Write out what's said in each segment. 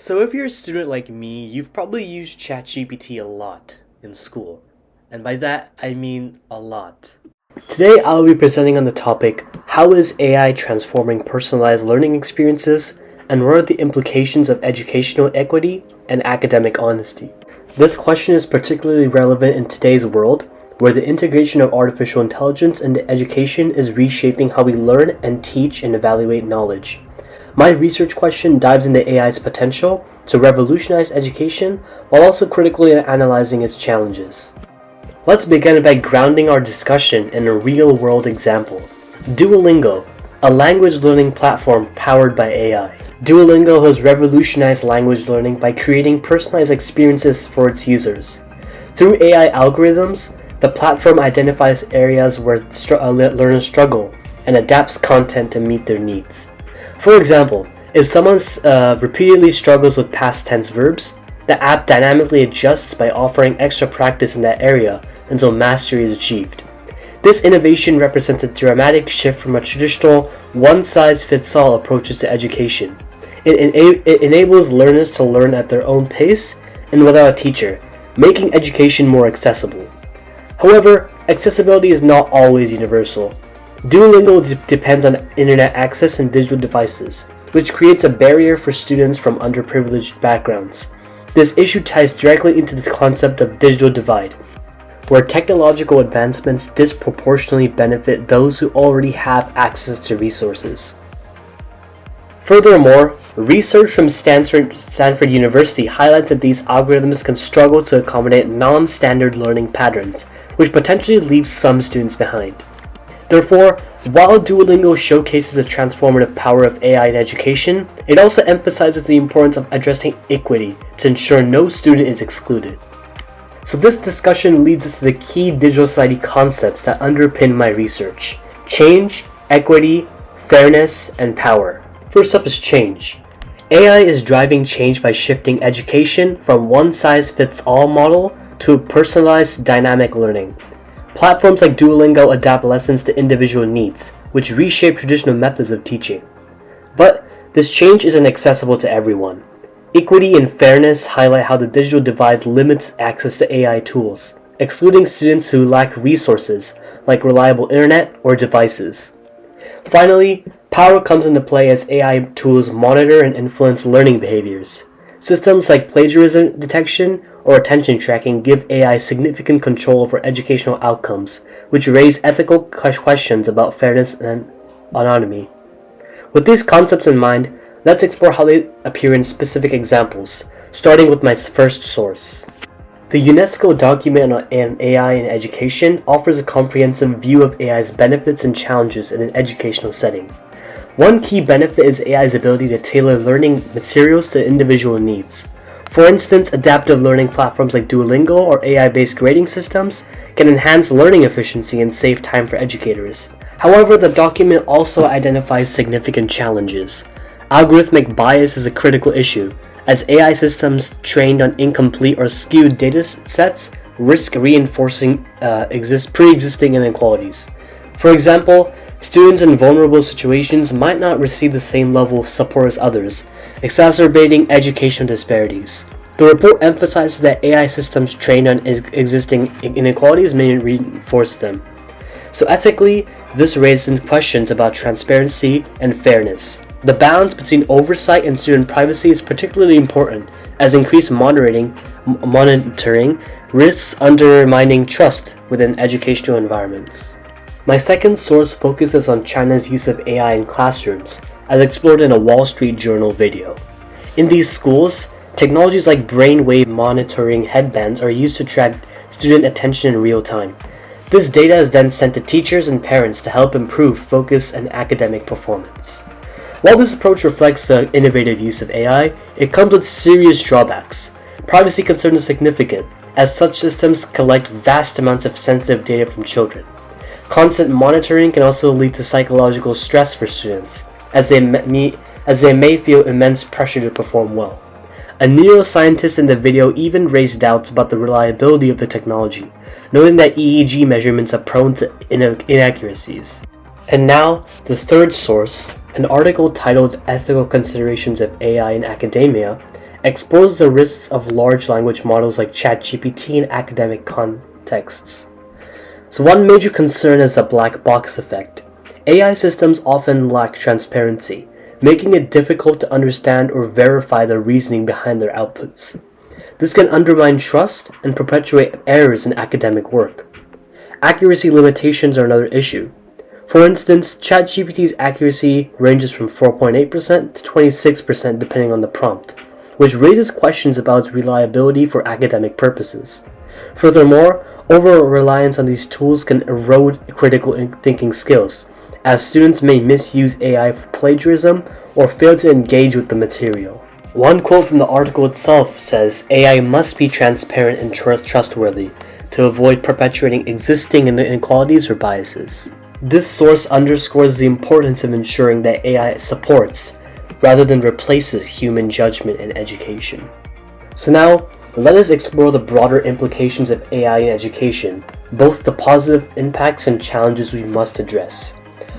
So if you're a student like me, you've probably used ChatGPT a lot in school. And by that, I mean a lot. Today, I'll be presenting on the topic, how is AI transforming personalized learning experiences, and what are the implications of educational equity and academic honesty? This question is particularly relevant in today's world, where the integration of artificial intelligence into education is reshaping how we learn and teach and evaluate knowledge. My research question dives into AI's potential to revolutionize education while also critically analyzing its challenges. Let's begin by grounding our discussion in a real-world example. Duolingo, a language learning platform powered by AI. Duolingo has revolutionized language learning by creating personalized experiences for its users. Through AI algorithms, the platform identifies areas where learners struggle and adapts content to meet their needs. For example, if someone repeatedly struggles with past tense verbs, the app dynamically adjusts by offering extra practice in that area until mastery is achieved. This innovation represents a dramatic shift from a traditional one-size-fits-all approaches to education. It enables learners to learn at their own pace and without a teacher, making education more accessible. However, accessibility is not always universal. Duolingo depends on internet access and digital devices, which creates a barrier for students from underprivileged backgrounds. This issue ties directly into the concept of digital divide, where technological advancements disproportionately benefit those who already have access to resources. Furthermore, research from Stanford University highlights that these algorithms can struggle to accommodate non-standard learning patterns, which potentially leaves some students behind. Therefore, while Duolingo showcases the transformative power of AI in education, it also emphasizes the importance of addressing equity to ensure no student is excluded. So this discussion leads us to the key digital society concepts that underpin my research: change, equity, fairness, and power. First up is change. AI is driving change by shifting education from one-size-fits-all model to personalized dynamic learning. Platforms like Duolingo adapt lessons to individual needs, which reshape traditional methods of teaching. But this change isn't accessible to everyone. Equity and fairness highlight how the digital divide limits access to AI tools, excluding students who lack resources like reliable internet or devices. Finally, power comes into play as AI tools monitor and influence learning behaviors. Systems like plagiarism detection or attention tracking give AI significant control over educational outcomes, which raise ethical questions about fairness and autonomy. With these concepts in mind, let's explore how they appear in specific examples, starting with my first source. The UNESCO document on AI in education offers a comprehensive view of AI's benefits and challenges in an educational setting. One key benefit is AI's ability to tailor learning materials to individual needs. For instance, adaptive learning platforms like Duolingo or AI-based grading systems can enhance learning efficiency and save time for educators. However, the document also identifies significant challenges. Algorithmic bias is a critical issue, as AI systems trained on incomplete or skewed data sets risk reinforcing pre-existing inequalities. For example, students in vulnerable situations might not receive the same level of support as others, exacerbating educational disparities. The report emphasizes that AI systems trained on existing inequalities may reinforce them. So ethically, this raises questions about transparency and fairness. The balance between oversight and student privacy is particularly important, as increased monitoring risks undermining trust within educational environments. My second source focuses on China's use of AI in classrooms, as explored in a Wall Street Journal video. In these schools, technologies like brainwave monitoring headbands are used to track student attention in real time. This data is then sent to teachers and parents to help improve focus and academic performance. While this approach reflects the innovative use of AI, it comes with serious drawbacks. Privacy concerns are significant, as such systems collect vast amounts of sensitive data from children. Constant monitoring can also lead to psychological stress for students, as they may feel immense pressure to perform well. A neuroscientist in the video even raised doubts about the reliability of the technology, noting that EEG measurements are prone to inaccuracies. And now, the third source, an article titled Ethical Considerations of AI in Academia, explores the risks of large language models like ChatGPT in academic contexts. So one major concern is the black box effect. AI systems often lack transparency, making it difficult to understand or verify the reasoning behind their outputs. This can undermine trust and perpetuate errors in academic work. Accuracy limitations are another issue. For instance, ChatGPT's accuracy ranges from 4.8% to 26% depending on the prompt, which raises questions about its reliability for academic purposes. Furthermore, over-reliance on these tools can erode critical thinking skills, as students may misuse AI for plagiarism or fail to engage with the material. One quote from the article itself says, "AI must be transparent and trustworthy to avoid perpetuating existing inequalities or biases." This source underscores the importance of ensuring that AI supports, rather than replaces, human judgment in education. So now, let us explore the broader implications of AI in education, both the positive impacts and challenges we must address.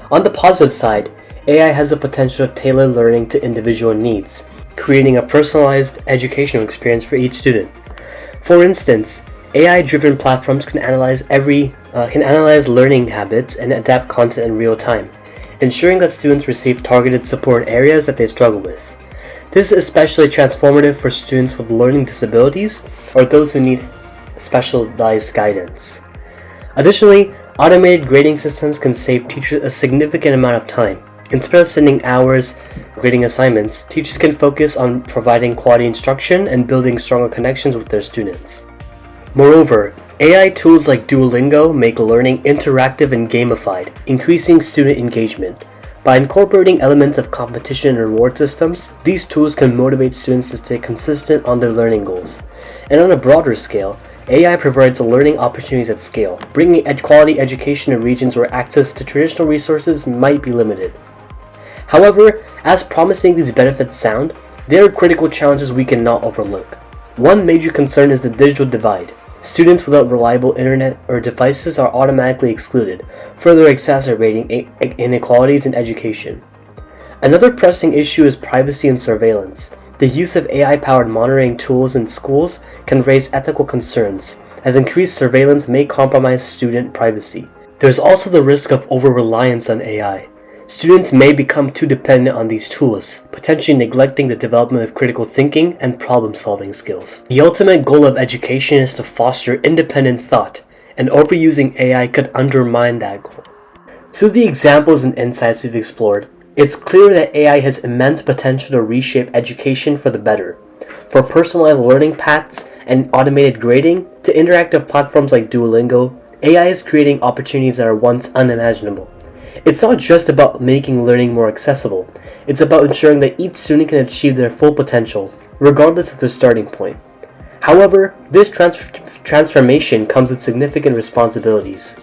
On the positive side, AI has the potential to tailor learning to individual needs, creating a personalized educational experience for each student. For instance, AI-driven platforms can analyze learning habits and adapt content in real time, ensuring that students receive targeted support in areas that they struggle with. This is especially transformative for students with learning disabilities or those who need specialized guidance. Additionally, automated grading systems can save teachers a significant amount of time. Instead of spending hours grading assignments, teachers can focus on providing quality instruction and building stronger connections with their students. Moreover, AI tools like Duolingo make learning interactive and gamified, increasing student engagement. By incorporating elements of competition and reward systems, these tools can motivate students to stay consistent on their learning goals. And on a broader scale, AI provides learning opportunities at scale, bringing quality education to regions where access to traditional resources might be limited. However, as promising these benefits sound, there are critical challenges we cannot overlook. One major concern is the digital divide. Students without reliable internet or devices are automatically excluded, further exacerbating inequalities in education. Another pressing issue is privacy and surveillance. The use of AI-powered monitoring tools in schools can raise ethical concerns, as increased surveillance may compromise student privacy. There's also the risk of over-reliance on AI. Students may become too dependent on these tools, potentially neglecting the development of critical thinking and problem-solving skills. The ultimate goal of education is to foster independent thought, and overusing AI could undermine that goal. Through the examples and insights we've explored, it's clear that AI has immense potential to reshape education for the better. From personalized learning paths and automated grading to interactive platforms like Duolingo, AI is creating opportunities that are once unimaginable. It's not just about making learning more accessible, it's about ensuring that each student can achieve their full potential, regardless of their starting point. However, this transformation comes with significant responsibilities.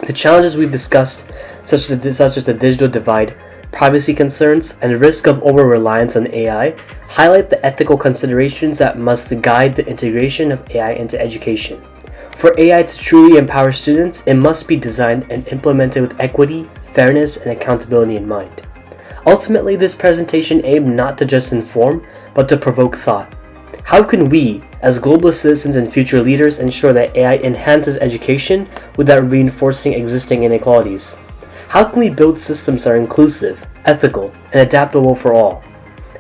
The challenges we've discussed, such as the digital divide, privacy concerns, and risk of over-reliance on AI, highlight the ethical considerations that must guide the integration of AI into education. For AI to truly empower students, it must be designed and implemented with equity, fairness, and accountability in mind. Ultimately, this presentation aimed not to just inform, but to provoke thought. How can we, as global citizens and future leaders, ensure that AI enhances education without reinforcing existing inequalities? How can we build systems that are inclusive, ethical, and adaptable for all?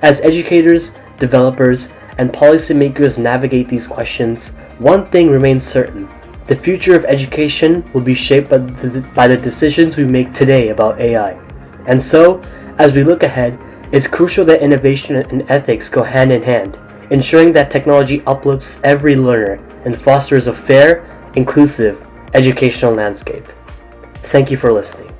As educators, developers, and policymakers navigate these questions, one thing remains certain: the future of education will be shaped by the decisions we make today about AI. And so, as we look ahead, it's crucial that innovation and ethics go hand in hand, ensuring that technology uplifts every learner and fosters a fair, inclusive educational landscape. Thank you for listening.